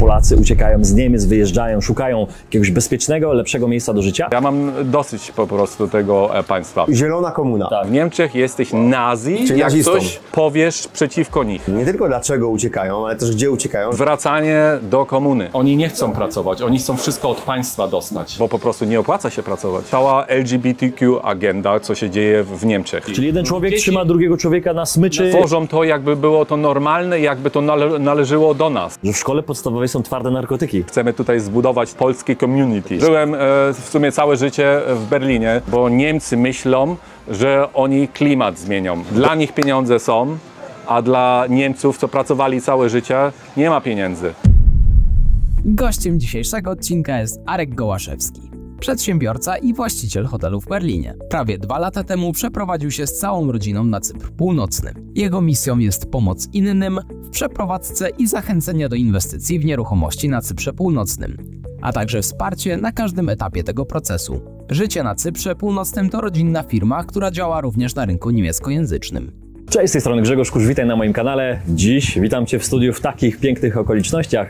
Polacy uciekają z Niemiec, wyjeżdżają, szukają jakiegoś bezpiecznego, lepszego miejsca do życia. Ja mam dosyć po prostu tego państwa. Zielona komuna. Tak. W Niemczech jesteś nazi, Czyli jak nazistą. coś powiesz przeciwko nich. Nie tylko dlaczego uciekają, ale też gdzie uciekają. Wracanie do komuny, Oni nie chcą pracować, oni chcą wszystko od państwa dostać. bo po prostu nie opłaca się pracować. Cała LGBTQ agenda, co się dzieje w Niemczech. Czyli jeden człowiek trzyma drugiego człowieka na smyczy, Tworzą to, jakby było to normalne, jakby to należało do nas. że w szkole podstawowej są twarde narkotyki. Chcemy tutaj zbudować polskie community. Żyłem w sumie całe życie w Berlinie, bo Niemcy myślą, że oni klimat zmienią. Dla nich pieniądze są, a dla Niemców, co pracowali całe życie, nie ma pieniędzy. Gościem dzisiejszego odcinka jest Arek Gołaszewski, przedsiębiorca i właściciel hotelu w Berlinie. Prawie 2 lata temu przeprowadził się z całą rodziną na Cypr Północny. Jego misją jest pomoc innym w przeprowadzce i zachęcenie do inwestycji w nieruchomości na Cyprze Północnym, a także wsparcie na każdym etapie tego procesu. Życie na Cyprze Północnym to rodzinna firma, która działa również na rynku niemieckojęzycznym. Cześć, z tej strony Grzegorz Kusz, witaj na moim kanale. Dziś witam Cię w studiu w takich pięknych okolicznościach.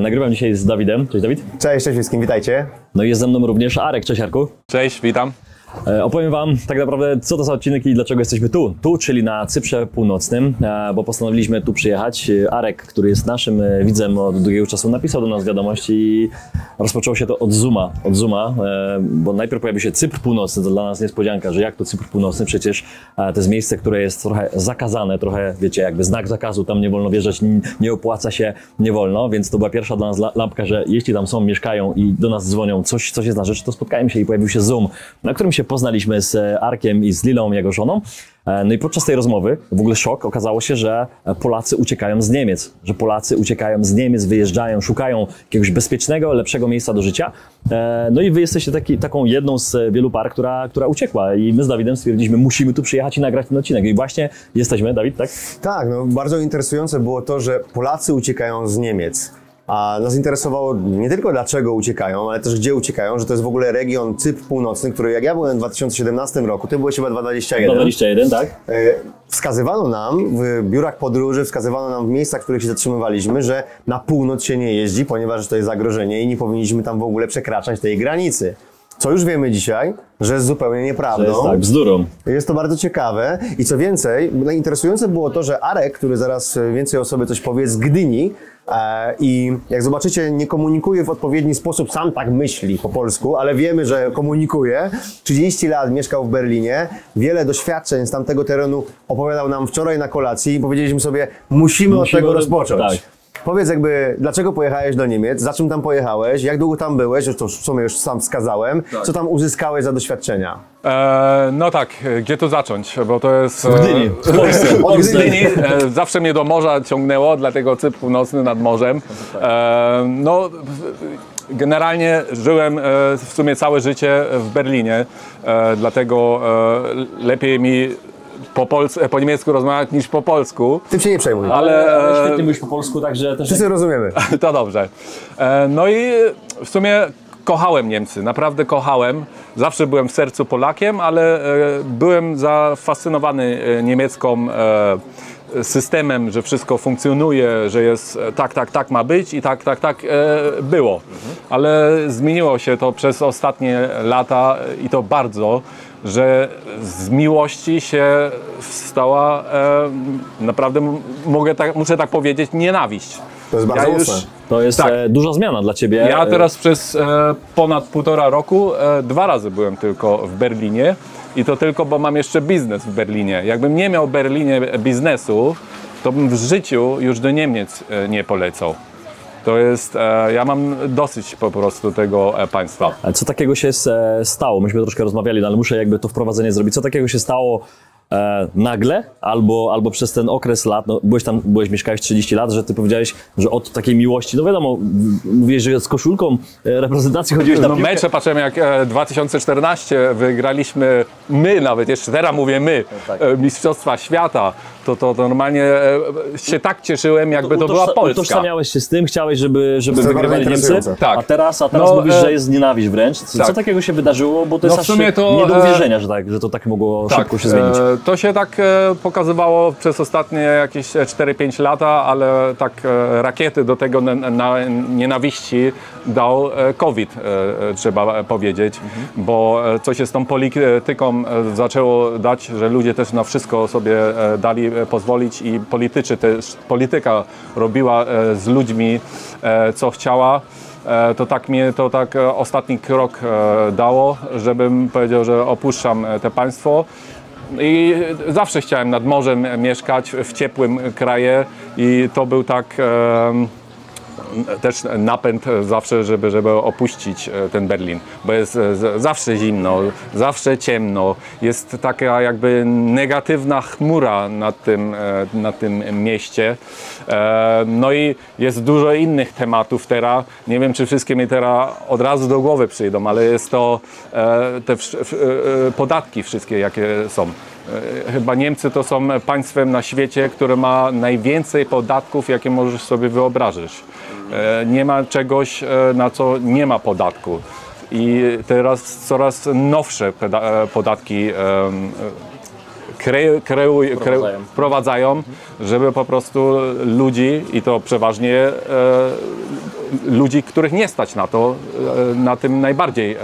Nagrywam dzisiaj z Dawidem. Cześć Dawid. Cześć wszystkim, witajcie. No i jest ze mną również Arek. Cześć Arku. Cześć, witam. Opowiem Wam tak naprawdę, co to za odcinek i dlaczego jesteśmy tu, czyli na Cyprze Północnym, bo postanowiliśmy tu przyjechać. Arek, który jest naszym widzem od długiego czasu, napisał do nas wiadomość i rozpoczęło się to od Zooma, bo najpierw pojawił się Cypr Północny, to dla nas niespodzianka, że jak to Cypr Północny, przecież to jest miejsce, które jest trochę zakazane, trochę, wiecie, jakby znak zakazu, tam nie wolno wjeżdżać, nie opłaca się, nie wolno, więc to była pierwsza dla nas lampka, że jeśli tam są, mieszkają i do nas dzwonią, coś jest na rzecz, to spotkajmy się i pojawił się Zoom, na którym się poznaliśmy z Arkiem i z Lilą, jego żoną. No i podczas tej rozmowy, w ogóle szok, okazało się, że Polacy uciekają z Niemiec. Że Polacy uciekają z Niemiec, wyjeżdżają, szukają jakiegoś bezpiecznego, lepszego miejsca do życia. No i wy jesteście taką jedną z wielu par, która uciekła. I my z Dawidem stwierdziliśmy, musimy tu przyjechać i nagrać ten odcinek. I właśnie jesteśmy, Dawid, tak? Tak, no bardzo interesujące było to, że Polacy uciekają z Niemiec. A nas interesowało nie tylko dlaczego uciekają, ale też gdzie uciekają, że to jest w ogóle region Cypr Północny, który jak ja byłem w 2017 roku, ty byłeś chyba 2021. 2021, tak? Wskazywano nam w biurach podróży, wskazywano nam w miejscach, w których się zatrzymywaliśmy, że na północ się nie jeździ, ponieważ to jest zagrożenie i nie powinniśmy tam w ogóle przekraczać tej granicy. Co już wiemy dzisiaj, że jest zupełnie nieprawdą. To jest tak, bzdurą. Jest to bardzo ciekawe i co więcej, interesujące było to, że Arek, który zaraz więcej o sobie coś powie, z Gdyni i jak zobaczycie, nie komunikuje w odpowiedni sposób, sam tak myśli po polsku, ale wiemy, że komunikuje. 30 lat mieszkał w Berlinie, wiele doświadczeń z tamtego terenu opowiadał nam wczoraj na kolacji i powiedzieliśmy sobie, musimy od tego rozpocząć. Tak. Powiedz jakby, dlaczego pojechałeś do Niemiec, za czym tam pojechałeś, jak długo tam byłeś, już to w sumie już sam wskazałem, tak. Co tam uzyskałeś za doświadczenia? No tak, gdzie tu zacząć, bo to jest... W Gdyni, w Polsce. Od Gdyni. Zawsze mnie do morza ciągnęło, dlatego Cypr Północny nad morzem. No, generalnie żyłem w sumie całe życie w Berlinie, dlatego lepiej mi po niemiecku rozmawiać niż po polsku. Tym się nie przejmuj. Ale świetnie mówisz po polsku, także też... Wszyscy rozumiemy. To dobrze. No i w sumie kochałem Niemcy, naprawdę kochałem. Zawsze byłem w sercu Polakiem, ale byłem zafascynowany niemiecką systemem, że wszystko funkcjonuje, że jest tak ma być i tak było. Ale zmieniło się to przez ostatnie lata i to bardzo, że z miłości się stała, naprawdę muszę tak powiedzieć, nienawiść. To jest bardzo mocne. To jest tak. Duża zmiana dla Ciebie. Ja teraz przez ponad 1,5 roku 2 razy byłem tylko w Berlinie i to tylko, bo mam jeszcze biznes w Berlinie. Jakbym nie miał w Berlinie biznesu, to bym w życiu już do Niemiec nie polecał. To jest, ja mam dosyć po prostu tego państwa. A co takiego się stało? Myśmy troszkę rozmawiali, no ale muszę jakby to wprowadzenie zrobić. Co takiego się stało nagle albo przez ten okres lat, no mieszkałeś 30 lat, że ty powiedziałeś, że od takiej miłości, no wiadomo, mówiłeś, że z koszulką reprezentacji chodziłeś na piłkę. Mecze, patrzymy jak 2014 wygraliśmy, my nawet, jeszcze teraz mówię my, Mistrzostwa Świata, to normalnie się tak cieszyłem, jakby to była Polska. Utożsamiałeś się z tym, chciałeś, żeby wygrywali Niemcy, interesujące. Tak. a teraz No, mówisz, że jest nienawiść wręcz. Co takiego się wydarzyło? Bo to jest w sumie aż to, nie do uwierzenia, że to tak mogło szybko się zmienić. To się tak pokazywało przez ostatnie jakieś 4-5 lata, ale tak rakiety do tego nienawiści dał COVID, trzeba powiedzieć, bo co się z tą polityką zaczęło dać, że ludzie też na wszystko sobie dali pozwolić i polityka robiła z ludźmi co chciała. To tak ostatni krok dało, żebym powiedział, że opuszczam te państwo. I zawsze chciałem nad morzem mieszkać, w ciepłym kraju i to był tak też napęd zawsze, żeby opuścić ten Berlin, bo jest zawsze zimno, zawsze ciemno, jest taka jakby negatywna chmura nad tym mieście. No i jest dużo innych tematów teraz, nie wiem czy wszystkie mi teraz od razu do głowy przyjdą, ale jest to te podatki wszystkie jakie są. Chyba Niemcy to są państwem na świecie, które ma najwięcej podatków, jakie możesz sobie wyobrazić. Nie ma czegoś, na co nie ma podatku. I teraz coraz nowsze podatki wprowadzają, żeby po prostu ludzi, i to przeważnie ludzi, których nie stać na to, na tym najbardziej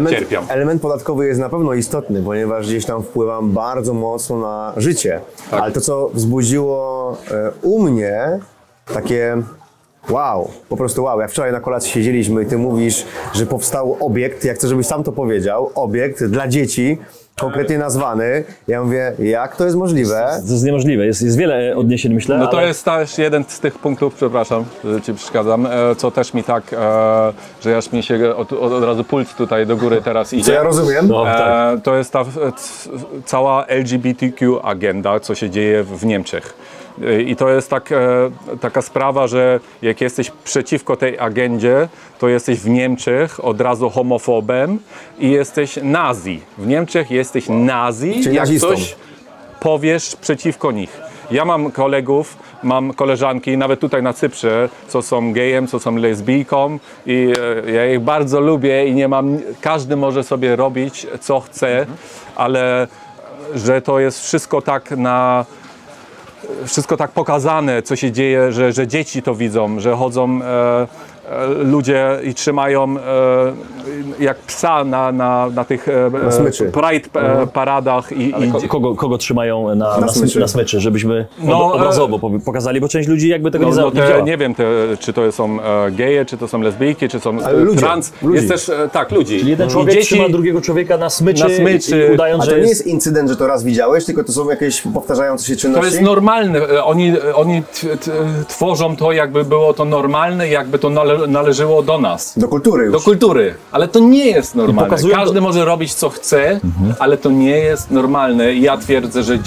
cierpią. Element podatkowy jest na pewno istotny, ponieważ gdzieś tam wpływa bardzo mocno na życie. Tak. Ale to, co wzbudziło u mnie takie wow, po prostu wow. Jak wczoraj na kolacji siedzieliśmy i ty mówisz, że powstał obiekt, ja chcę, żebyś sam to powiedział, obiekt dla dzieci, konkretnie nazwany. Ja mówię, jak to jest możliwe? To jest niemożliwe, jest wiele odniesień, myślę. No to jest też jeden z tych punktów, przepraszam, że ci przeszkadzam, co też mi tak, że aż mi się od razu puls tutaj do góry teraz idzie. Co ja rozumiem? No, tak. To jest ta cała LGBTQ agenda, co się dzieje w Niemczech. I to jest taka sprawa, że jak jesteś przeciwko tej agendzie, to jesteś w Niemczech od razu homofobem i jesteś nazi. W Niemczech jesteś nazi, czyli jak nazistą. coś powiesz przeciwko nich. Ja mam kolegów, mam koleżanki, nawet tutaj na Cyprze, co są gejem, co są lesbijką i ja ich bardzo lubię i nie mam, każdy może sobie robić co chce, ale że to jest wszystko tak pokazane, co się dzieje, że dzieci to widzą, że chodzą ludzie i trzymają jak psa na tych Pride paradach. Kogo trzymają na smyczy, żebyśmy No, obrazowo pokazali, bo część ludzi jakby tego nie widziała. Nie wiem, czy to są geje, czy to są lesbijki, czy są trans. Ludzi. Jest też, tak, ludzi. Czyli jeden człowiek trzyma drugiego człowieka na smyczy, smyczy. I udając, A to że nie jest incydent, że to raz widziałeś, tylko to są jakieś powtarzające się czynności? To jest normalne. Oni tworzą to, jakby było to normalne, jakby to należało do nas. Do kultury już. Do kultury. Ale to nie jest normalne. pokazują Każdy może robić co chce, ale to nie jest normalne. I ja twierdzę, że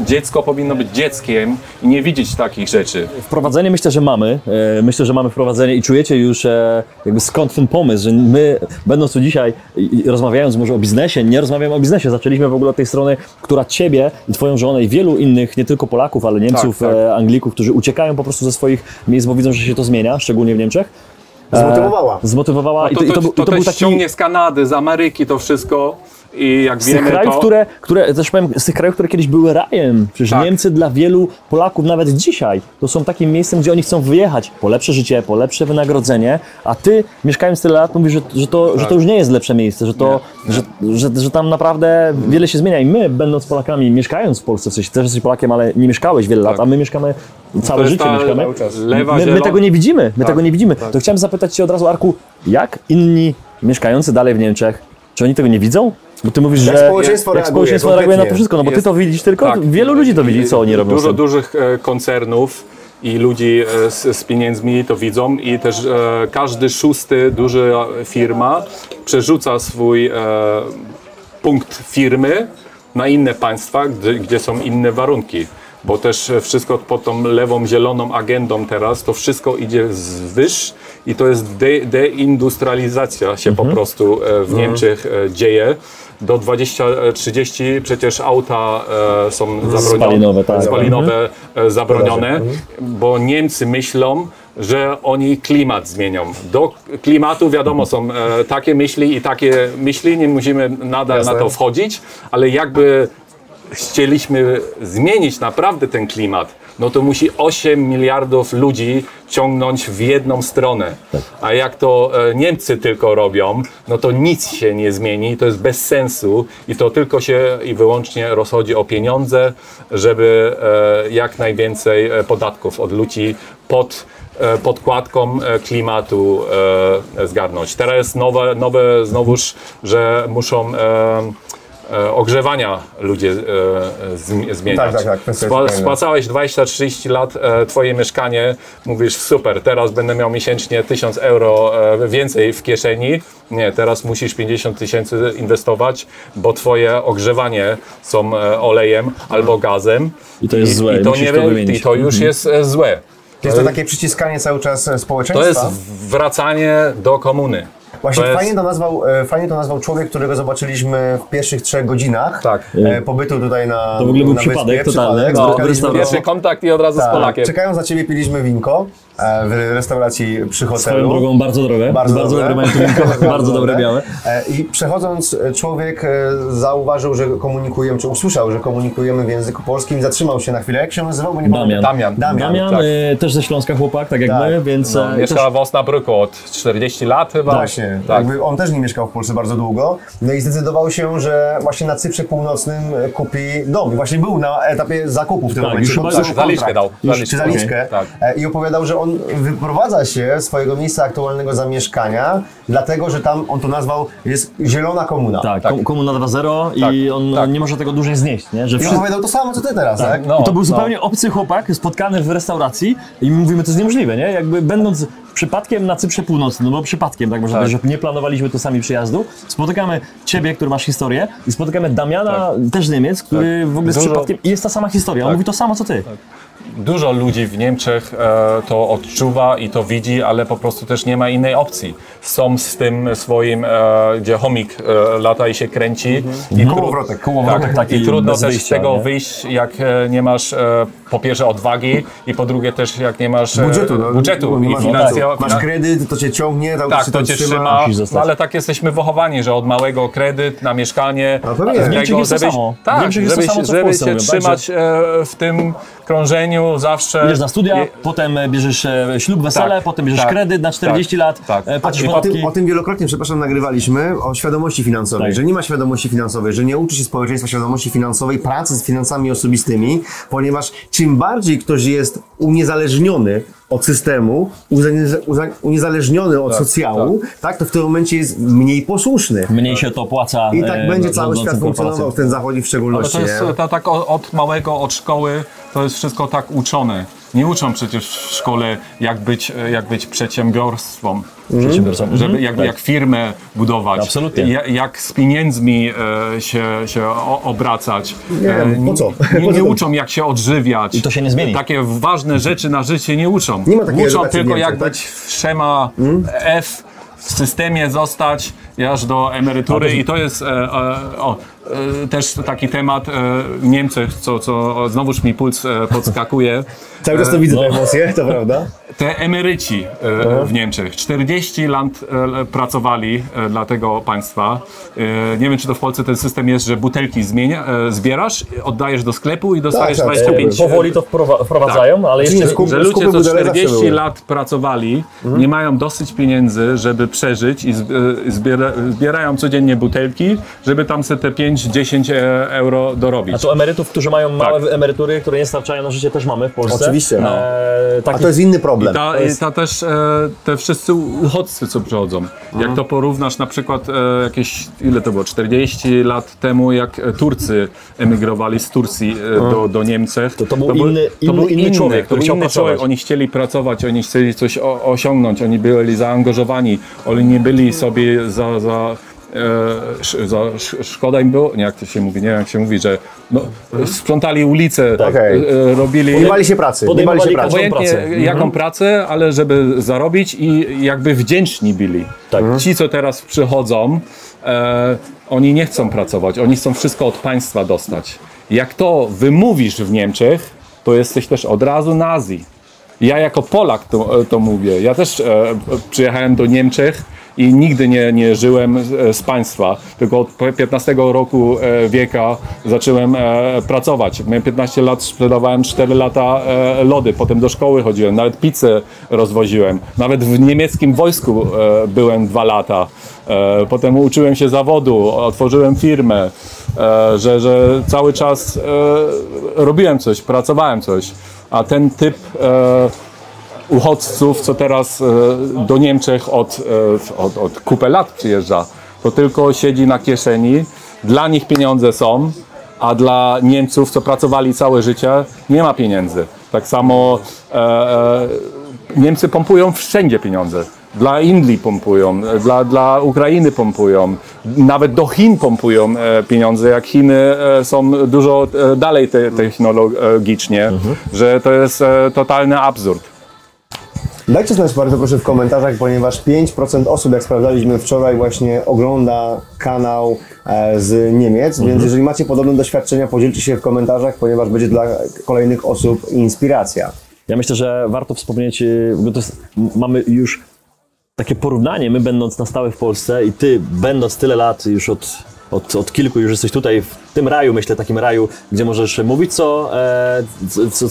dziecko powinno być dzieckiem i nie widzieć takich rzeczy. Wprowadzenie myślę, że mamy. Myślę, że mamy wprowadzenie i czujecie już jakby skąd ten pomysł, że my będąc tu dzisiaj i rozmawiając może o biznesie, nie rozmawiamy o biznesie, zaczęliśmy w ogóle od tej strony, która ciebie i twoją żonę i wielu innych, nie tylko Polaków, ale Niemców, Tak. Anglików, którzy uciekają po prostu ze swoich miejsc, bo widzą, że się to zmienia, szczególnie w Niemczech. Zmotywowała. To był też taki ściągnie z Kanady, z Ameryki to wszystko. I jak z tych wiemy, krajów, z tych krajów, które kiedyś były rajem. Przecież Tak. Niemcy dla wielu Polaków nawet dzisiaj to są takim miejscem, gdzie oni chcą wyjechać po lepsze życie, po lepsze wynagrodzenie, a ty mieszkając tyle lat mówisz, że to już nie jest lepsze miejsce, że tam naprawdę wiele się zmienia i my, będąc Polakami, mieszkając w Polsce, w sensie też jesteś Polakiem, ale nie mieszkałeś wiele lat, a my mieszkamy całe jest życie ta mieszkamy. My tego nie widzimy, tego nie widzimy. To chciałem zapytać cię od razu, Arku, jak inni mieszkający dalej w Niemczech, czy oni tego nie widzą? Bo ty mówisz, że społeczeństwo reaguje na to wszystko, no bo ty to widzisz tylko, tak. wielu ludzi to widzi, co oni robią. Dużo dużych koncernów i ludzi z pieniędzmi to widzą i też każdy szósty duża firma przerzuca swój punkt firmy na inne państwa, gdzie są inne warunki. bo też wszystko pod tą lewą, zieloną agendą teraz, to wszystko idzie zwyż i to jest deindustrializacja się po prostu w Niemczech dzieje. Do 2030 przecież auta są zabronione, spalinowe zabronione, bo Niemcy myślą, że oni klimat zmienią. Do klimatu wiadomo są takie myśli i takie myśli, nie musimy nadal na to wchodzić, ale jakby chcieliśmy zmienić naprawdę ten klimat, no to musi 8 miliardów ludzi ciągnąć w jedną stronę. A jak to Niemcy tylko robią, no to nic się nie zmieni, to jest bez sensu i to tylko się i wyłącznie rozchodzi o pieniądze, żeby jak najwięcej podatków od ludzi pod podkładką klimatu zgarnąć. Teraz jest nowe znowuż, że muszą ogrzewania ludzie zmieniać. Tak. Spłacałeś 20-30 lat twoje mieszkanie, mówisz super, teraz będę miał miesięcznie 1000 euro więcej w kieszeni. Nie, teraz musisz 50 000 inwestować, bo twoje ogrzewanie są olejem albo gazem. I to jest złe. I to już jest złe. Jest to takie przyciskanie cały czas społeczeństwa. To jest wracanie do komuny. Właśnie fajnie to nazwał człowiek, którego zobaczyliśmy w pierwszych 3 godzinach pobytu tutaj na To w ogóle był na przypadek wyspie. totalny. Pierwszy kontakt i od razu z Polakiem. Czekając na ciebie piliśmy winko w restauracji przy hotelu. Swoją drogą bardzo drogie. Bardzo dobre mają to winko, bardzo dobre białe. I przechodząc człowiek zauważył, że komunikujemy, czy usłyszał, że komunikujemy w języku polskim, zatrzymał się na chwilę. Jak się nazywał? Bo nie Damian, tak. też ze Śląska chłopak, tak jak my, więc... Mieszka w Osnabruku od 40 lat chyba. Właśnie, tak. jakby on też nie mieszkał w Polsce bardzo długo, no i zdecydował się, że właśnie na Cyprze Północnym kupi dom. I właśnie był na etapie zakupu w tym momencie. Zaliczkę dał. Zaliczkę. Tak. I opowiadał, że on wyprowadza się z swojego miejsca aktualnego zamieszkania, dlatego, że tam, on to nazwał, jest zielona komuna. Tak, komuna 2.0 i on nie może tego dłużej znieść, nie? Że I on opowiadał to samo, co ty teraz, tak? I to był zupełnie obcy chłopak, spotkany w restauracji i mówimy, to jest niemożliwe, nie? Jakby będąc przypadkiem na Cyprze Północnym, no bo przypadkiem, tak można powiedzieć, że nie planowaliśmy tu sami przyjazdu, spotykamy ciebie, który masz historię i spotykamy Damiana, też Niemiec, który w ogóle jest przypadkiem i jest ta sama historia, on mówi to samo, co ty. Dużo ludzi w Niemczech to odczuwa i to widzi, ale po prostu też nie ma innej opcji. Są z tym swoim, gdzie chomik lata i się kręci. I Kołowrotek. I trudno też z tego wyjść, jak nie masz po pierwsze odwagi i po drugie też jak nie masz budżetu i masz kredyt, to cię ciągnie, to cię trzyma, no, ale tak jesteśmy wychowani, że od małego kredyt na mieszkanie, w Niemczech jest to samo. Żeby się trzymać w tym krążeniu zawsze. Idziesz na studia, potem bierzesz ślub, wesele, potem bierzesz kredyt na 40 lat, płacisz podatki. O tym wielokrotnie, przepraszam, nagrywaliśmy, o świadomości finansowej, że nie ma świadomości finansowej, że nie uczy się społeczeństwa świadomości finansowej, pracy z finansami osobistymi, ponieważ czym bardziej ktoś jest uniezależniony od systemu, uniezależniony od socjału, to w tym momencie jest mniej posłuszny. Mniej się to opłaca. I tak będzie cały świat funkcjonował, w ten zachodzi w szczególności. Ale to jest tak od małego, od szkoły, to jest wszystko tak uczone. Nie uczą przecież w szkole, jak być przedsiębiorstwem. Żeby jak firmę budować. Absolutnie. Jak z pieniędzmi się obracać. Po co? Nie uczą, jak się odżywiać. I to się nie zmieni. Takie ważne rzeczy na życie nie uczą. Nie ma takiej uczą edukacji tylko w Niemczech, jak być w schema F, w systemie zostać aż do emerytury i to jest też taki temat w Niemczech, co znowuż mi puls podskakuje. Cały czas to widzę, te emocje, to prawda? Te emeryci w Niemczech 40 lat pracowali dla tego państwa. Nie wiem, czy to w Polsce ten system jest, że butelki zbierasz, oddajesz do sklepu i dostajesz 25. Powoli to wprowadzają, ale jeszcze... Że ludzie, co 40 lat pracowali, nie mają dosyć pieniędzy, żeby przeżyć i zbierają codziennie butelki, żeby tam sobie te 5-10 euro dorobić. A to emerytów, którzy mają małe emerytury, które nie starczają na życie, też mamy w Polsce. Oczywiście. A to jest inny problem. I też te wszyscy uchodźcy, co przychodzą. Jak to porównasz na przykład jakieś, ile to było, 40 lat temu, jak Turcy emigrowali z Turcji do Niemczech. To był inny człowiek, który chciał pracować. Oni chcieli pracować, oni chcieli coś osiągnąć, oni byli zaangażowani, oni nie byli sobie szkoda im było, nie jak to się mówi, nie wiem jak się mówi, że no, sprzątali ulice, robili... Podejmowali się pracy. Obojętnie jaką pracę, ale żeby zarobić i jakby wdzięczni byli. Ci, co teraz przychodzą, oni nie chcą pracować, oni chcą wszystko od państwa dostać. Jak to wymówisz w Niemczech, to jesteś też od razu nazi. Ja jako Polak to mówię. Ja też przyjechałem do Niemczech i nigdy nie żyłem z państwa. Tylko od 15 roku wieku zacząłem pracować. Miałem 15 lat, sprzedawałem 4 lata lody. Potem do szkoły chodziłem, nawet pizzę rozwoziłem. Nawet w niemieckim wojsku byłem 2 lata. Potem uczyłem się zawodu, otworzyłem firmę, że cały czas robiłem coś, pracowałem coś. A ten typ uchodźców, co teraz do Niemczech od kupę lat przyjeżdża, to tylko siedzi na kieszeni, dla nich pieniądze są, a dla Niemców, co pracowali całe życie, nie ma pieniędzy. Tak samo Niemcy pompują wszędzie pieniądze. Dla Indii pompują, dla Ukrainy pompują, nawet do Chin pompują pieniądze, jak Chiny są dużo dalej technologicznie, że to jest totalny absurd. Dajcie znać bardzo proszę w komentarzach, ponieważ 5% osób, jak sprawdzaliśmy wczoraj, właśnie ogląda kanał z Niemiec, więc jeżeli macie podobne doświadczenia, podzielcie się w komentarzach, ponieważ będzie dla kolejnych osób inspiracja. Ja myślę, że warto wspomnieć, bo to jest, mamy już takie porównanie, my będąc na stałe w Polsce i ty będąc tyle lat już od kilku, już jesteś tutaj w tym raju, myślę, takim raju, gdzie możesz mówić, co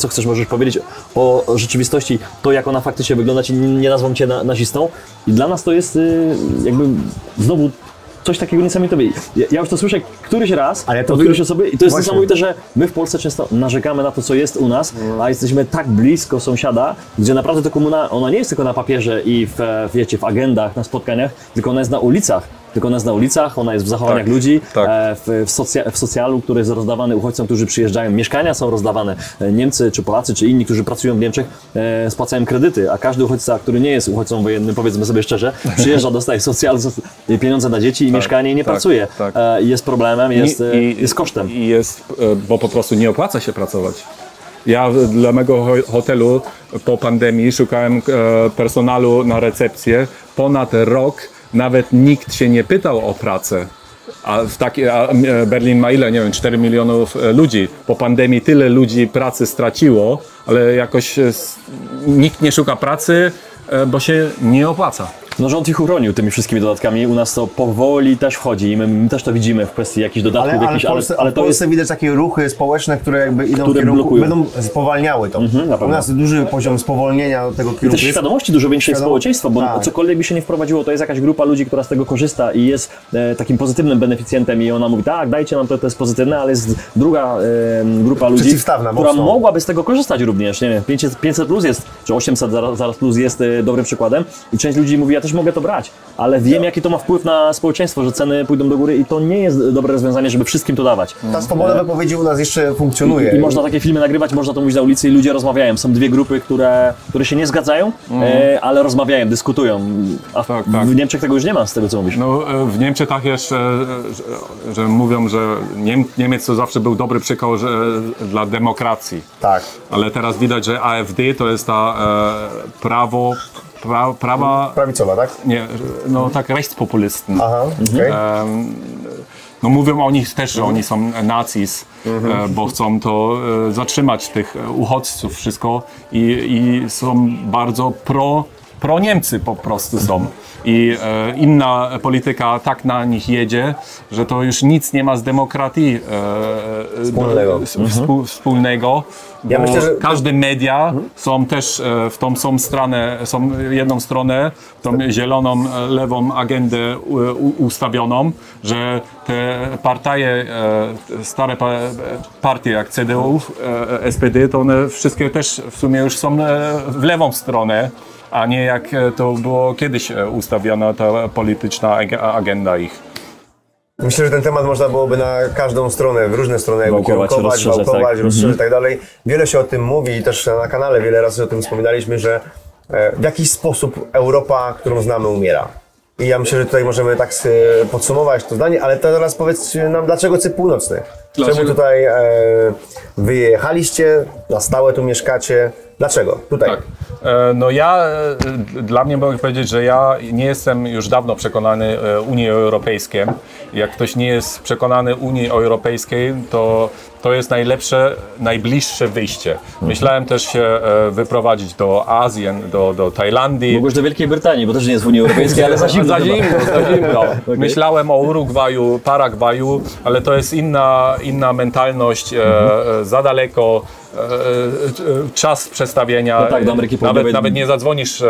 chcesz, możesz powiedzieć o rzeczywistości, to jak ona faktycznie wygląda, ci nie nazwą cię nazistą. I dla nas to jest jakby znowu coś takiego niesamowitego. Ja już to słyszę któryś raz od którejś osoby i to jest niesamowite, że my w Polsce często narzekamy na to, co jest u nas, a jesteśmy tak blisko sąsiada, gdzie naprawdę ta komuna, ona nie jest tylko na papierze i w agendach, na spotkaniach, tylko ona jest na ulicach. Ona jest w zachowaniach ludzi, w socjalu, który jest rozdawany uchodźcom, którzy przyjeżdżają. Mieszkania są rozdawane. Niemcy, czy Polacy, czy inni, którzy pracują w Niemczech, spłacają kredyty, a każdy uchodźca, który nie jest uchodźcą wojennym, powiedzmy sobie szczerze, przyjeżdża, dostaje socjal, pieniądze na dzieci i mieszkanie i nie pracuje. Jest problemem, jest kosztem. Bo po prostu nie opłaca się pracować. Ja dla mego hotelu po pandemii szukałem personalu na recepcję ponad rok. Nawet nikt się nie pytał o pracę. A Berlin ma ile? Nie wiem, 4 milionów ludzi. Po pandemii tyle ludzi pracy straciło, ale jakoś nikt nie szuka pracy, bo się nie opłaca. No rząd ich uchronił tymi wszystkimi dodatkami, u nas to powoli też wchodzi i my też to widzimy w kwestii jakichś dodatków. Ale w Polsce widać takie ruchy społeczne, które jakby idą w kierunku, blokują. Będą spowalniały to. U nas duży poziom spowolnienia tego kierunku. I też świadomości dużo większej społeczeństwa, bo cokolwiek by się nie wprowadziło, to jest jakaś grupa ludzi, która z tego korzysta i jest takim pozytywnym beneficjentem i ona mówi, tak, dajcie nam to jest pozytywne, ale jest druga grupa ludzi, która mogłaby z tego korzystać również. Nie wiem, 500 plus jest, czy 800 zaraz plus jest dobrym przykładem i część ludzi mówi, ja też mogę to brać, ale wiem, jaki to ma wpływ na społeczeństwo, że ceny pójdą do góry i to nie jest dobre rozwiązanie, żeby wszystkim to dawać. Ta swoboda wypowiedzi u nas jeszcze funkcjonuje. I można takie filmy nagrywać, można to mówić na ulicy i ludzie rozmawiają. Są dwie grupy, które się nie zgadzają, ale rozmawiają, dyskutują. A w Niemczech tego już nie ma, z tego co mówisz. No, w Niemczech tak jest, że mówią, że Niemiec to zawsze był dobry przykład dla demokracji. Tak. Ale teraz widać, że AfD to jest ta prawa... Prawicowa, tak? Nie, no tak, rechtspopulisten. Aha, okay. No mówią o nich też, że oni są nazis, bo chcą to zatrzymać tych uchodźców, wszystko i są bardzo pro Niemcy po prostu są. I inna polityka tak na nich jedzie, że to już nic nie ma z demokratii wspólnego. Ja myślę, że każde media są też w tą stronę, są jedną stronę, tą zieloną, lewą agendę ustawioną, że te partie, stare partie jak CDU, SPD, to one wszystkie też w sumie już są w lewą stronę, a nie jak to było kiedyś ustawiona ta polityczna agenda ich. Myślę, że ten temat można byłoby na każdą stronę, w różne strony jakby kierunkować, wałkować, rozszerzyć i tak dalej. Wiele się o tym mówi i też na kanale wiele razy o tym wspominaliśmy, że w jakiś sposób Europa, którą znamy, umiera. I ja myślę, że tutaj możemy tak podsumować to zdanie, ale teraz powiedz nam, dlaczego Cypr Północny? Czemu tutaj wyjechaliście, na stałe tu mieszkacie? Dlaczego? Tutaj. Tak. No dla mnie mogę powiedzieć, że ja nie jestem już dawno przekonany Unii Europejskiej. Jak ktoś nie jest przekonany Unii Europejskiej, to jest najbliższe wyjście. Myślałem też się wyprowadzić do Azji, do Tajlandii. Mogłeś do Wielkiej Brytanii, bo też nie jest w Unii Europejskiej, ale za zimno. Za zimno. Okay. Myślałem o Urugwaju, Paragwaju, ale to jest inna mentalność, za daleko. Czas przestawienia. No tak, do Ameryki nawet nie zadzwonisz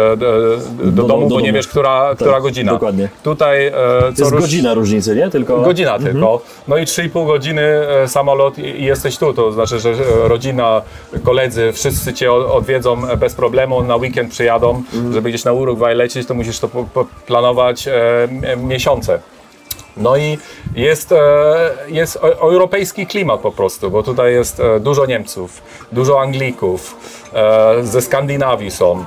do domu, bo nie wiesz, która godzina. Dokładnie. Tutaj jest godzina różnicy, nie? Godzina tylko. No i 3,5 godziny samolot i jesteś tu. To znaczy, że rodzina, koledzy, wszyscy cię odwiedzą bez problemu. Na weekend przyjadą. Żeby gdzieś na Urugwaj lecieć, to musisz to planować miesiące. No i jest europejski klimat po prostu, bo tutaj jest dużo Niemców, dużo Anglików, ze Skandynawii są.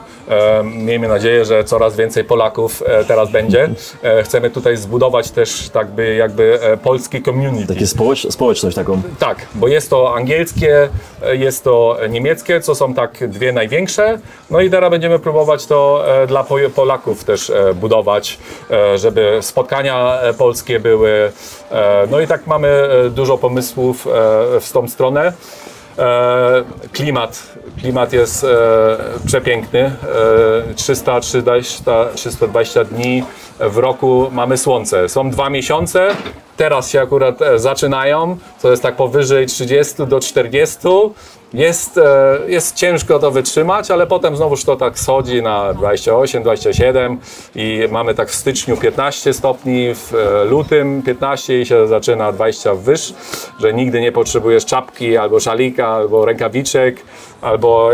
Miejmy nadzieję, że coraz więcej Polaków teraz będzie. Chcemy tutaj zbudować też jakby polski community. Takie społeczność taką. Tak, bo jest to angielskie, jest to niemieckie, co są tak dwie największe. No i teraz będziemy próbować to dla Polaków też budować, żeby spotkania polskie były. No i tak mamy dużo pomysłów w tą stronę. Klimat jest przepiękny. 320 dni w roku mamy słońce. Są 2 miesiące, teraz się akurat zaczynają, to jest tak powyżej 30 do 40. Jest ciężko to wytrzymać, ale potem znowuż to tak schodzi na 28, 27 i mamy tak w styczniu 15 stopni, w lutym 15 i się zaczyna 20 wyż, że nigdy nie potrzebujesz czapki albo szalika, albo rękawiczek, albo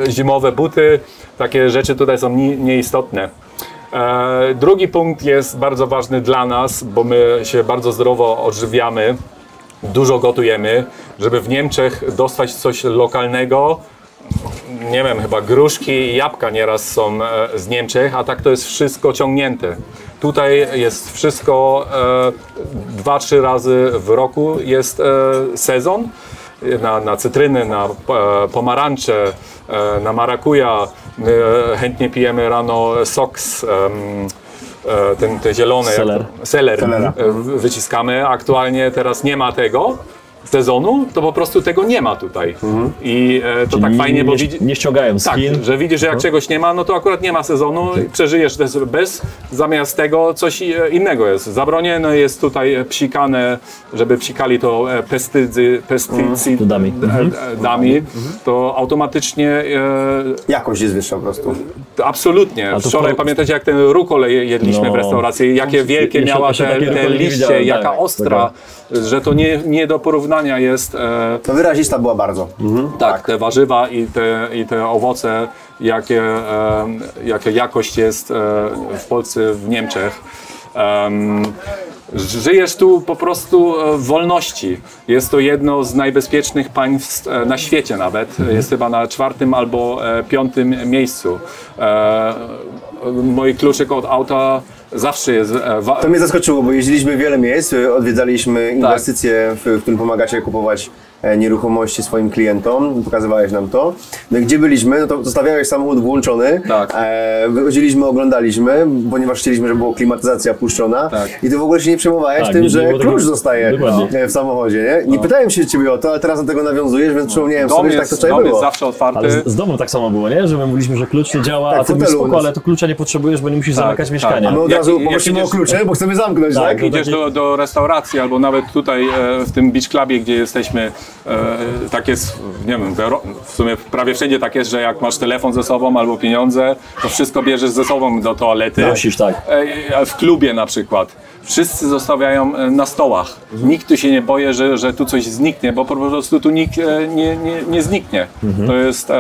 zimowe buty. Takie rzeczy tutaj są nieistotne. Drugi punkt jest bardzo ważny dla nas, bo my się bardzo zdrowo odżywiamy. Dużo gotujemy, żeby w Niemczech dostać coś lokalnego. Nie wiem, chyba gruszki i jabłka nieraz są z Niemczech, a tak to jest wszystko ciągnięte. Tutaj jest wszystko 2-3 razy w roku jest sezon na cytryny, na pomarańcze, na marakuja. My chętnie pijemy rano sok z te zielone, seler wyciskamy. Aktualnie teraz nie ma tego sezonu, to po prostu tego nie ma tutaj. I to czyli tak fajnie, bo nie ściągają z Chin. Tak, że widzisz, że jak czegoś nie ma, no to akurat nie ma sezonu, przeżyjesz też bez, zamiast tego coś innego jest. Zabronione jest tutaj psikane, żeby psikali to pestycydami, to automatycznie jakość jest wyższa po prostu. Absolutnie. Wczoraj pamiętacie, jak ten rukole jedliśmy w restauracji, jakie wielkie miała te liście, jaka ostra, że to nie do porównania jest. To wyrazista była bardzo. Tak, te warzywa i te owoce, jaka jakość jest w Polsce, w Niemczech. Żyjesz tu po prostu w wolności. Jest to jedno z najbezpiecznych państw na świecie nawet. Jest chyba na 4. albo 5. miejscu. Mój kluczyk od auta zawsze jest... To mnie zaskoczyło, bo jeździliśmy wiele miejsc, odwiedzaliśmy inwestycje, w którym pomagacie kupować nieruchomości swoim klientom, pokazywałeś nam to. No i gdzie byliśmy, no to zostawiałeś samochód włączony, wychodziliśmy, oglądaliśmy, ponieważ chcieliśmy, żeby była klimatyzacja puszczona i ty w ogóle się nie przejmowałeś tym, że klucz zostaje w samochodzie, nie? Nie pytałem się ciebie o to, ale teraz do tego nawiązujesz, więc przypomniałem sobie, że tak to wczoraj było. Jest zawsze otwarty. Ale z domu tak samo było, nie? Że my mówiliśmy, że klucz nie działa, a ty mówisz spoko, ale to klucza nie potrzebujesz, bo nie musisz zamykać mieszkania. A my od razu poprosimy o klucze, bo chcemy zamknąć, tak? Idziesz do restauracji albo nawet tutaj w tym beach clubie, gdzie jesteśmy, tak jest, nie wiem, w sumie prawie wszędzie tak jest, że jak masz telefon ze sobą albo pieniądze, to wszystko bierzesz ze sobą do toalety. Nosisz, tak. W klubie na przykład. Wszyscy zostawiają na stołach. Nikt tu się nie boi, że tu coś zniknie, bo po prostu tu nikt nie zniknie. To jest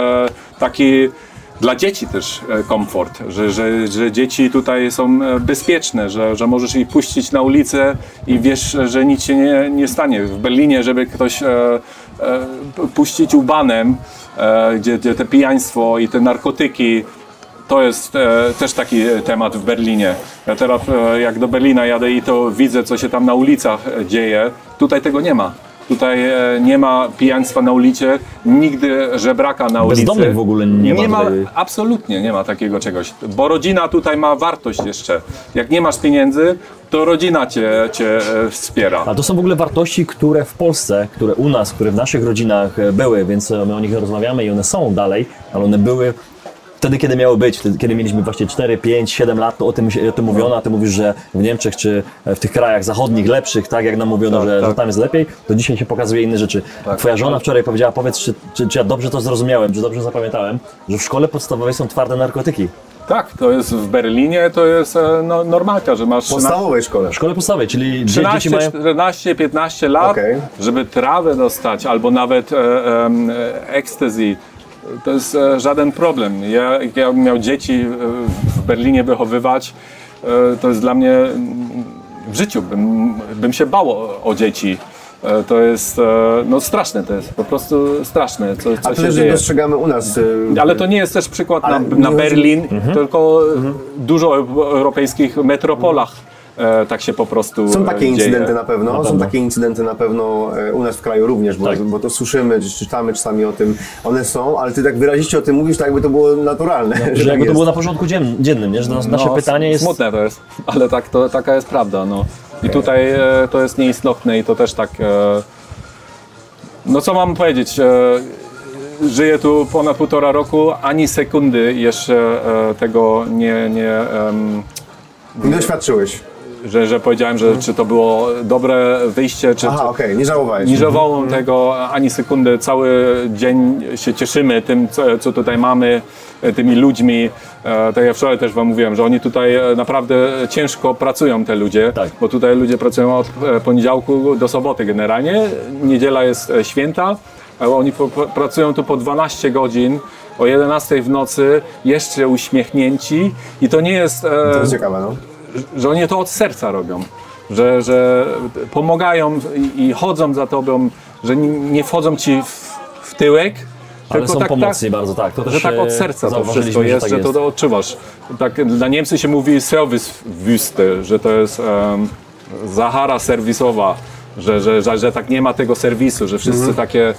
taki dla dzieci też komfort, że dzieci tutaj są bezpieczne, że możesz ich puścić na ulicę i wiesz, że nic się nie stanie. W Berlinie, żeby ktoś puścić ubanem, gdzie te pijaństwo i te narkotyki, To jest też taki temat w Berlinie. Ja teraz jak do Berlina jadę i to widzę, co się tam na ulicach dzieje. Tutaj tego nie ma. Tutaj nie ma pijaństwa na ulicy, nigdy żebraka na ulicy. Bezdomnych w ogóle nie ma tutaj. Absolutnie nie ma takiego czegoś, bo rodzina tutaj ma wartość jeszcze. Jak nie masz pieniędzy, to rodzina cię wspiera. A to są w ogóle wartości, które w Polsce, które u nas, które w naszych rodzinach były, więc my o nich rozmawiamy i one są dalej, ale one były wtedy, kiedy miały być, wtedy, kiedy mieliśmy właśnie 4, 5, 7 lat, to o tym mówiono, a ty mówisz, że w Niemczech czy w tych krajach zachodnich, lepszych, tak jak nam mówiono, że tam jest lepiej, to dzisiaj się pokazuje inne rzeczy. Twoja żona wczoraj powiedziała, powiedz, czy ja dobrze to zrozumiałem, czy dobrze zapamiętałem, że w szkole podstawowej są twarde narkotyki. Tak, to jest w Berlinie, to jest normalka, że masz... W podstawowej szkole. W szkole podstawowej, czyli 13, dzieci mają... 14, 15 lat, Okej. żeby trawę dostać, albo nawet ecstasy, to jest żaden problem. Jak ja bym miał dzieci w Berlinie wychowywać, to jest dla mnie, w życiu bym się bał o dzieci. To jest straszne, to jest po prostu straszne, co A to się też dzieje. dostrzegamy u nas. Ale to nie jest też przykład Ale na nie chodzi- Berlin, tylko dużo europejskich metropolach tak się po prostu Są takie dzieje. incydenty na pewno, są takie incydenty na pewno u nas w kraju również, bo to słyszymy, czytamy czasami o tym, one są, ale ty tak wyraziście o tym mówisz, tak jakby to było naturalne. Że tak jakby to jest. było na porządku dziennym, nie? Że nasze pytanie jest... Smutne to jest, ale taka jest prawda. No. I tutaj to jest nieistotne i to też tak... No co mam powiedzieć? Żyję tu ponad 1,5 roku, ani sekundy jeszcze tego Nie doświadczyłeś. że powiedziałem, że czy to było dobre wyjście, czy... Aha, okej, nie żałowałeś. Nie żałowałem tego ani sekundy. Cały dzień się cieszymy tym, co tutaj mamy, tymi ludźmi. Tak jak wczoraj też wam mówiłem, że oni tutaj naprawdę ciężko pracują, te ludzie, Tak. bo tutaj ludzie pracują od poniedziałku do soboty generalnie. Niedziela jest święta, a oni pracują tu po 12 godzin. O 11 w nocy, jeszcze uśmiechnięci i to nie jest... To jest ciekawe, no. że oni to od serca robią, że pomagają i chodzą za tobą, że nie wchodzą ci w tyłek, Ale tylko są tak, pomocni bardzo, tak. To że też tak od serca to zauważyliśmy, wszystko jest, tak że to odczuwasz. Tak, dla Niemcy się mówi Servicewüste, że to jest Sahara serwisowa, że tak nie ma tego serwisu, że wszyscy takie...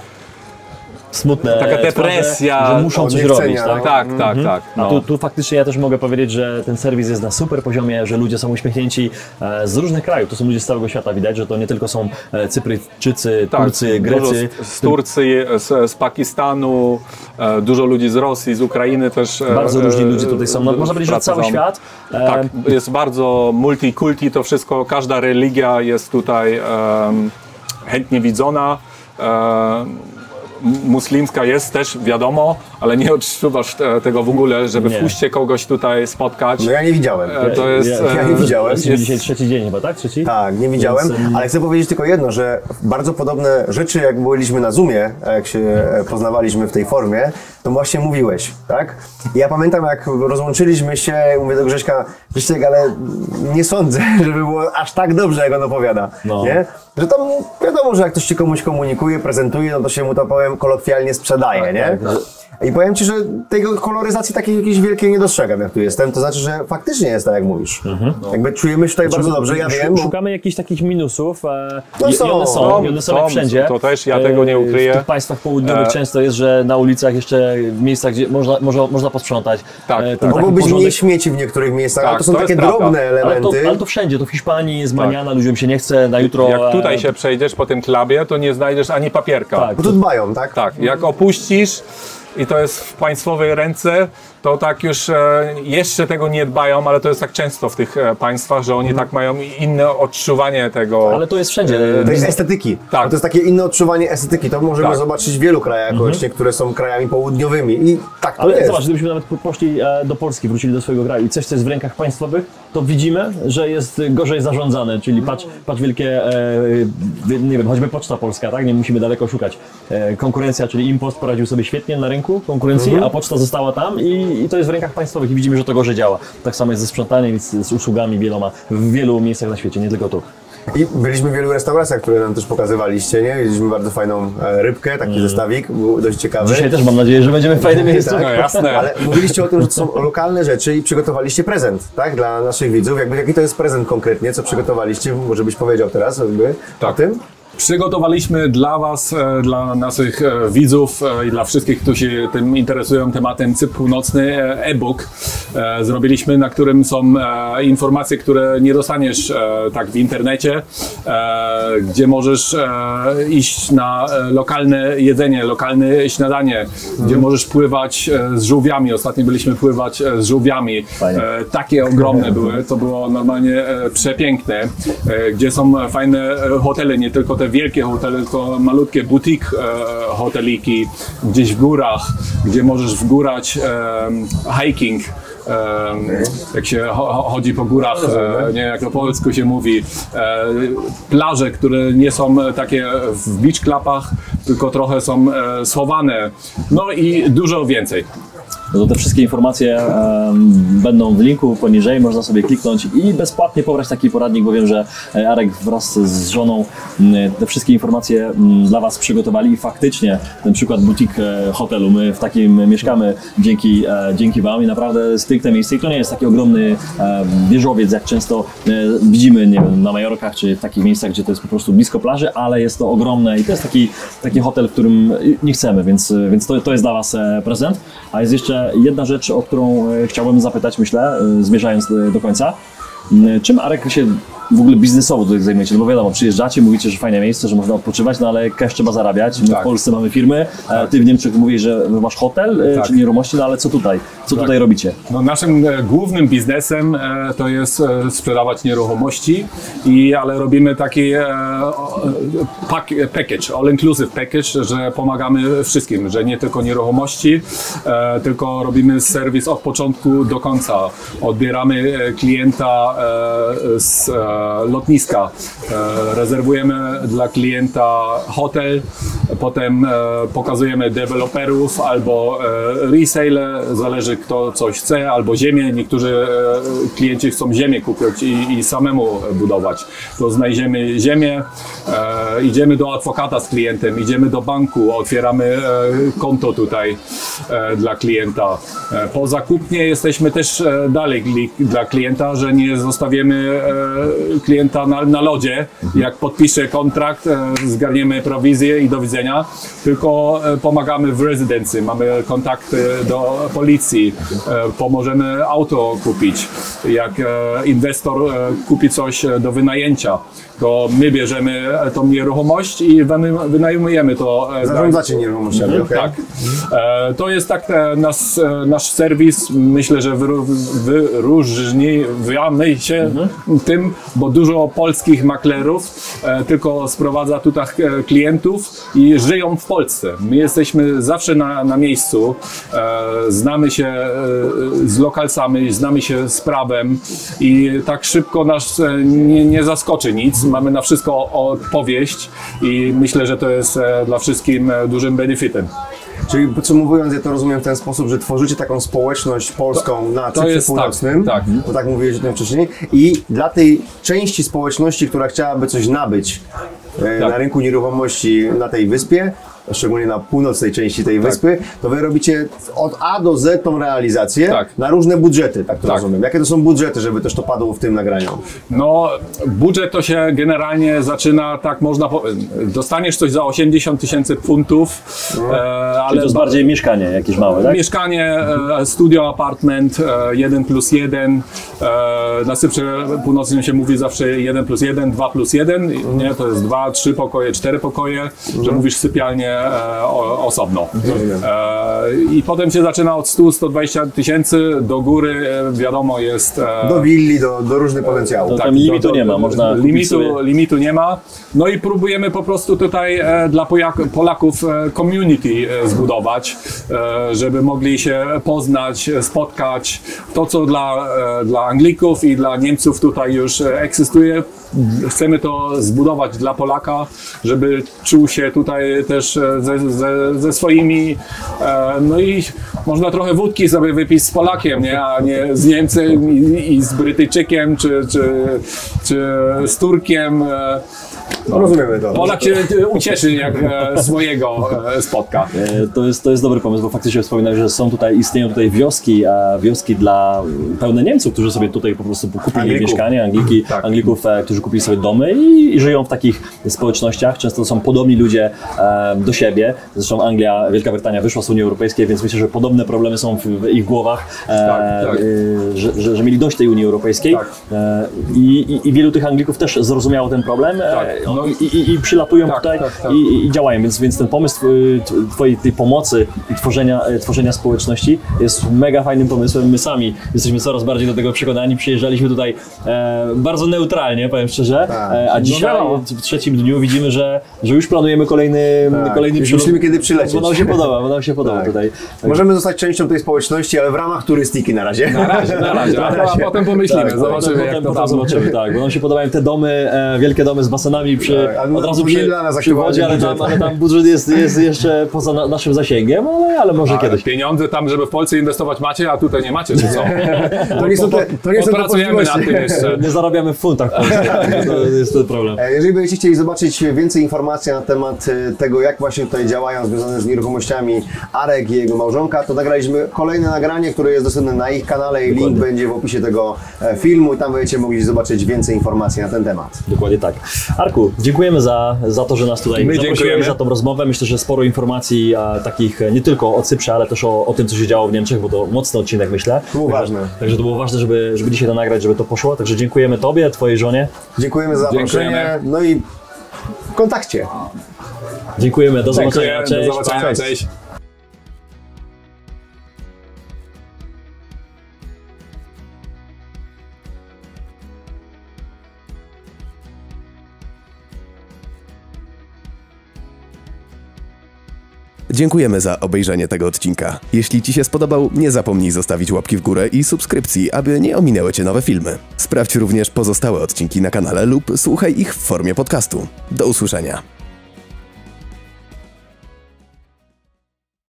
Smutne, Taka depresja, twarde, że muszą coś niechcenia, robić, tak? Tak. A No. tu faktycznie ja też mogę powiedzieć, że ten serwis jest na super poziomie, że ludzie są uśmiechnięci z różnych krajów. To są ludzie z całego świata. Widać, że to nie tylko są Cypryjczycy, Turcy, dużo Grecy. z Turcji, z Pakistanu, dużo ludzi z Rosji, z Ukrainy też. Bardzo różni ludzie tutaj są. No, można powiedzieć, że cały świat. Tak, jest bardzo multikulti, to wszystko, każda religia jest tutaj chętnie widzona. Muslimska jest też, wiadomo, ale nie odczuwasz tego w ogóle, żeby Nie. w puście kogoś tutaj spotkać. No ja nie widziałem. To jest... ja nie widziałem. Jest dzisiaj trzeci dzień chyba, tak? Trzeci? Tak, nie widziałem, Więc, ale chcę powiedzieć tylko jedno, że bardzo podobne rzeczy, jak byliśmy na Zoomie, jak się poznawaliśmy w tej formie, to właśnie mówiłeś, tak? I ja pamiętam, jak rozłączyliśmy się, mówię do Grześka, Krzysiek, ale nie sądzę, żeby było aż tak dobrze, jak on opowiada, No. nie? Że tam wiadomo, że jak ktoś ci komuś komunikuje, prezentuje, no to się mu to, powiem kolokwialnie, sprzedaje, nie? I powiem ci, że tej koloryzacji takiej jakiejś wielkiej nie dostrzegam, jak tu jestem. To znaczy, że faktycznie jest tak, jak mówisz. Jakby czujemy się tutaj bardzo dobrze, ja wiem. Szukamy jakichś takich minusów No i są. one są, i one są jak wszędzie. To też ja tego nie ukryję. W tych państwach południowych często jest, że na ulicach jeszcze w miejscach, gdzie można posprzątać. Tak, ten tak. taki Mogło być porządek. mniej śmieci w niektórych miejscach, Tak, ale to są to takie jest prawda. drobne Ale elementy. to wszędzie, to w Hiszpanii jest maniana, ludziom się nie chce na jutro. Jak tutaj się przejdziesz po tym klubie, to nie znajdziesz ani papierka. Tak. Bo tu dbają, tak? Tak, jak opuścisz i to jest w państwowej ręce, to tak już jeszcze tego nie dbają, ale to jest tak często w tych państwach, że oni tak mają inne odczuwanie tego. Ale to jest wszędzie. To jest estetyki. Tak. To jest takie inne odczuwanie estetyki. To możemy Tak. zobaczyć w wielu krajach właśnie, które są krajami południowymi. I tak to Ale jest. zobacz, gdybyśmy nawet poszli do Polski, wrócili do swojego kraju i coś, co jest w rękach państwowych, to widzimy, że jest gorzej zarządzane, czyli patrz wielkie, nie wiem, choćby Poczta Polska, tak? Nie musimy daleko szukać. Konkurencja, czyli Impost poradził sobie świetnie na rynku konkurencji, a Poczta została tam i to jest w rękach państwowych i widzimy, że to gorzej działa. Tak samo jest ze sprzątaniem i z usługami wieloma, w wielu miejscach na świecie, nie tylko tu. I byliśmy w wielu restauracjach, które nam też pokazywaliście, nie? Jedliśmy bardzo fajną rybkę, taki zestawik, był dość ciekawy. Dzisiaj też mam nadzieję, że będziemy w fajnym miejscu. Tak, No jasne. ale mówiliście o tym, że to są lokalne rzeczy i przygotowaliście prezent, tak? Dla naszych widzów. Jaki to jest prezent konkretnie, co przygotowaliście? Może byś powiedział teraz o tym? Przygotowaliśmy dla Was, dla naszych widzów i dla wszystkich, którzy się tym interesują tematem Cypr Północny, e-book zrobiliśmy, na którym są informacje, które nie dostaniesz tak w internecie, gdzie możesz iść na lokalne jedzenie, lokalne śniadanie, gdzie możesz pływać z żółwiami. Ostatnio byliśmy pływać z żółwiami. Takie ogromne były, to było normalnie przepiękne, gdzie są fajne hotele, nie tylko te wielkie hotele, tylko malutkie butik hoteliki gdzieś w górach, gdzie możesz w górach hiking, jak się chodzi po górach, nie wiem jak po polsku się mówi, plaże, które nie są takie w beach clubach, tylko trochę są schowane, no i dużo więcej. No to te wszystkie informacje będą w linku poniżej, można sobie kliknąć i bezpłatnie pobrać taki poradnik, bo wiem, że Arek wraz z żoną te wszystkie informacje dla Was przygotowali i faktycznie ten przykład butik hotelu, my w takim mieszkamy dzięki Wam i naprawdę stricte miejsce i to nie jest taki ogromny wieżowiec, jak często widzimy, nie wiem, na Majorkach czy w takich miejscach, gdzie to jest po prostu blisko plaży, ale jest to ogromne i to jest taki hotel, w którym nie chcemy, więc to jest dla Was prezent, a jest jeszcze jedna rzecz, o którą chciałbym zapytać, myślę, zmierzając do końca. Czym, Arek, się w ogóle biznesowo tutaj zajmujecie? No bo wiadomo, przyjeżdżacie, mówicie, że fajne miejsce, że można odpoczywać, no ale cash trzeba zarabiać. My w Polsce mamy firmy, ty w Niemczech mówisz, że masz hotel czy nieruchomości, no ale co tutaj? Co tutaj robicie? No, naszym głównym biznesem to jest sprzedawać nieruchomości, ale robimy taki package, all-inclusive package, że pomagamy wszystkim, że nie tylko nieruchomości, tylko robimy serwis od początku do końca. Odbieramy klienta z lotniska, rezerwujemy dla klienta hotel, potem pokazujemy deweloperów albo resale, zależy kto coś chce, albo ziemię. Niektórzy klienci chcą ziemię kupić i samemu budować. To znajdziemy ziemię, idziemy do adwokata z klientem, idziemy do banku, otwieramy konto tutaj dla klienta. Po zakupnie jesteśmy też dalej dla klienta, że nie zostawimy klienta na lodzie. Jak podpisze kontrakt, zgarniemy prowizję i do widzenia, tylko pomagamy w rezydencji, mamy kontakty do policji, pomożemy auto kupić. Jak inwestor kupi coś do wynajęcia, to my bierzemy tą nieruchomość i wynajmujemy to. Zarządzacie nieruchomościami, okej. Tak. To jest tak nasz serwis. Myślę, że wyróżniamy się tym, bo dużo polskich maklerów tylko sprowadza tutaj klientów i żyją w Polsce. My jesteśmy zawsze na miejscu, znamy się z lokalsami, znamy się z prawem i tak szybko nas nie zaskoczy nic. Mamy na wszystko odpowiedź i myślę, że to jest dla wszystkim dużym benefitem. Czyli podsumowując, ja to rozumiem w ten sposób, że tworzycie taką społeczność polską na Cyprze Północnym, tak. Bo tak mówiłeś o tym wcześniej, i dla tej części społeczności, która chciałaby coś nabyć na rynku nieruchomości na tej wyspie, szczególnie na północnej części tej wyspy, to wy robicie od A do Z tą realizację na różne budżety, tak to rozumiem. Jakie to są budżety, żeby też to padło w tym nagraniu? No, budżet to się generalnie zaczyna, tak można dostaniesz coś za 80 000 funtów, ale to jest bardziej mieszkanie jakieś małe, tak? Mieszkanie, studio, apartment, 1+1. Na Cyprze Północnym się mówi zawsze 1+1, 2+1, nie, to jest 2, 3 pokoje, 4 pokoje, że mówisz sypialnie osobno. I potem się zaczyna od 100-120 tysięcy, do góry wiadomo jest... Do willi, do różnych potencjałów. Tam limitu nie ma, można limitu nie ma. No i próbujemy po prostu tutaj dla Polaków community zbudować, żeby mogli się poznać, spotkać. To, co dla Anglików i dla Niemców tutaj już egzystuje, chcemy to zbudować dla Polaka, żeby czuł się tutaj też ze swoimi, no i można trochę wódki sobie wypić z Polakiem, nie? A nie z Niemcem i z Brytyjczykiem, czy z Turkiem. No, rozumiemy to. Polak się ucieszy, jak swojego spotka. To jest dobry pomysł, bo faktycznie wspominam, że istnieją tutaj wioski dla pełne Niemców, którzy sobie tutaj po prostu kupili mieszkanie, Anglików, którzy kupili sobie domy i żyją w takich społecznościach. Często to są podobni ludzie do siebie. Zresztą Anglia, Wielka Brytania wyszła z Unii Europejskiej, więc myślę, że podobne problemy są w ich głowach, że mieli dość tej Unii Europejskiej. I wielu tych Anglików też zrozumiało ten problem. I przylatują tutaj i działają, więc ten pomysł twojej tej pomocy i tworzenia społeczności jest mega fajnym pomysłem. My sami jesteśmy coraz bardziej do tego przekonani. Przyjeżdżaliśmy tutaj bardzo neutralnie, powiem szczerze, a dzisiaj w trzecim dniu widzimy, że już planujemy kolejny przylot. Myślimy, kiedy przylecieć. Bo nam się podoba tutaj. Możemy zostać częścią tej społeczności, ale w ramach turystyki na razie. Na razie. A potem pomyślimy, zobaczymy jak to tam. Zobaczymy, bo nam się podobają te domy, wielkie domy z basenami od razu przy wodzie, ale tam budżet jest jeszcze poza naszym zasięgiem, ale może kiedyś. Pieniądze tam, żeby w Polsce inwestować macie, a tutaj nie macie, czy co? To nie są te pracujemy nad tym jeszcze. Nie zarabiamy w funtach w Polsce, to jest ten problem. Jeżeli będziecie chcieli zobaczyć więcej informacji na temat tego, jak właśnie tutaj działają związane z nieruchomościami Arek i jego małżonka, to nagraliśmy kolejne nagranie, które jest dostępne na ich kanale i link będzie w opisie tego filmu i tam będziecie mogli zobaczyć więcej informacji na ten temat. Dokładnie tak. Arku, dziękujemy za to, że nas tutaj zaprosiłeś, za tą rozmowę. Myślę, że sporo informacji takich nie tylko o Cyprze, ale też o tym, co się działo w Niemczech, bo to mocny odcinek, myślę. To było ważne. Także to było ważne, żeby dzisiaj to nagrać, żeby to poszło. Także dziękujemy Tobie, Twojej żonie. Dziękujemy za zaproszenie. No i w kontakcie. Dziękujemy, do zobaczenia. Cześć. Do zobaczenia, cześć. Dziękujemy za obejrzenie tego odcinka. Jeśli Ci się spodobał, nie zapomnij zostawić łapki w górę i subskrypcji, aby nie ominęły Cię nowe filmy. Sprawdź również pozostałe odcinki na kanale lub słuchaj ich w formie podcastu. Do usłyszenia.